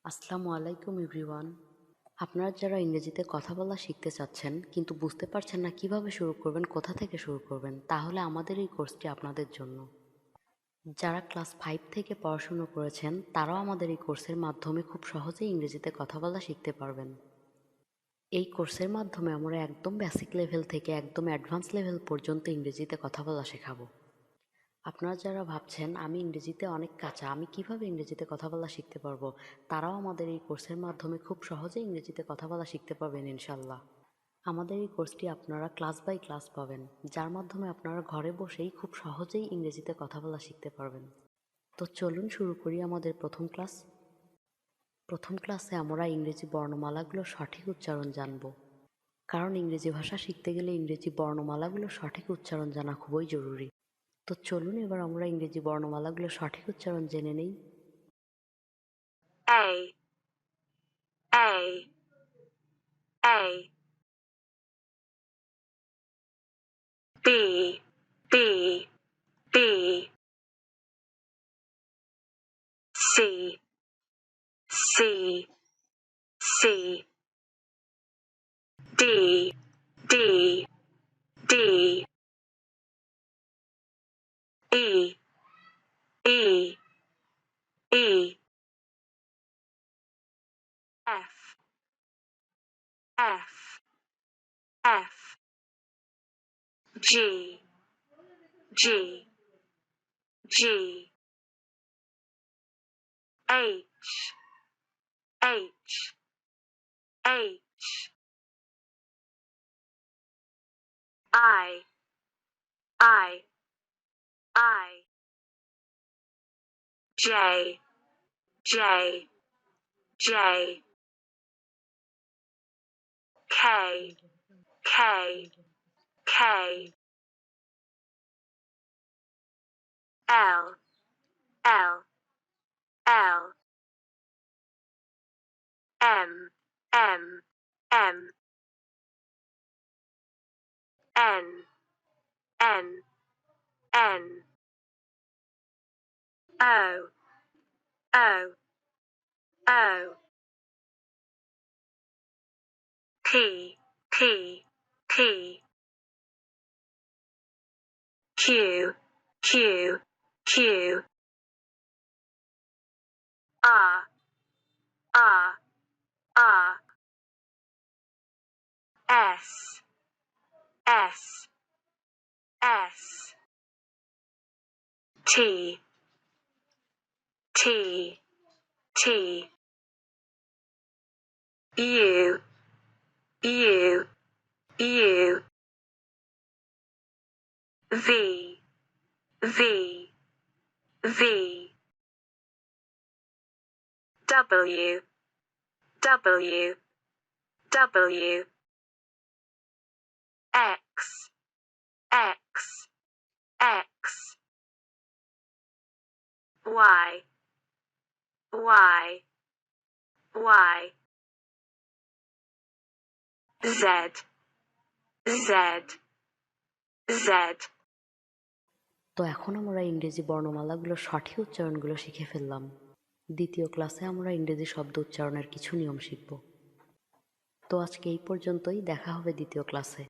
আসসালামু আলাইকুম এভরিওয়ান। আপনারা যারা ইংরেজিতে কথা বলা শিখতে চাচ্ছেন কিন্তু বুঝতে পারছেন না কিভাবে শুরু করবেন, কোথা থেকে শুরু করবেন, তাহলে আমাদের এই কোর্সটি আপনাদের জন্য। যারা ক্লাস 5 থেকে পড়াশুনো করেছেন তারাও আমাদের এই কোর্সের মাধ্যমে খুব সহজেই ইংরেজিতে কথা বলা শিখতে পারবেন। এই কোর্সের মাধ্যমে আমরা একদম বেসিক লেভেল থেকে একদম অ্যাডভান্স লেভেল পর্যন্ত ইংরেজিতে কথা বলা শেখাবো। আপনারা যারা ভাবছেন আমি ইংরেজিতে অনেক কাঁচা, আমি কিভাবে ইংরেজিতে কথা বলা শিখতে পারবো, তারাও আমাদের এই কোর্সের মাধ্যমে খুব সহজে ইংরেজিতে কথা বলা শিখতে পারবেন ইনশাল্লাহ। আমাদের এই কোর্সটি আপনারা ক্লাস বাই ক্লাস পাবেন, যার মাধ্যমে আপনারা ঘরে বসেই খুব সহজেই ইংরেজিতে কথা বলা শিখতে পারবেন। তো চলুন শুরু করি আমাদের প্রথম ক্লাস। প্রথম ক্লাসে আমরা ইংরেজি বর্ণমালাগুলোর সঠিক উচ্চারণ জানব, কারণ ইংরেজি ভাষা শিখতে গেলে ইংরেজি বর্ণমালাগুলোর সঠিক উচ্চারণ জানা খুবই জরুরি। তো চলুন এবার আমরা ইংরেজি বর্ণমালাগুলোর সঠিক উচ্চারণ জেনে নেই। A, A, A, B, B, B, C, C, C, D, D, D, E, E, E, F, F, F, G, G, G, H, H, H, I, I, I, J, J, J, K, K, K, L, L, L, M, M, M, N, N, N, O, O, O, P, P, P, Q, Q, Q, R, R, R, S, S, S, T, T, T, U, U, U, V, V, V, W, W, W, X, X, X, Y, Y, Y, Z, Z, Z. তো এখন আমরা ইংরেজি বর্ণমালাগুলোর সঠিক উচ্চারণগুলো শিখে ফেললাম। দ্বিতীয় ক্লাসে আমরা ইংরেজি শব্দ উচ্চারণের কিছু নিয়ম শিখব। তো আজকে এই পর্যন্তই, দেখা হবে দ্বিতীয় ক্লাসে।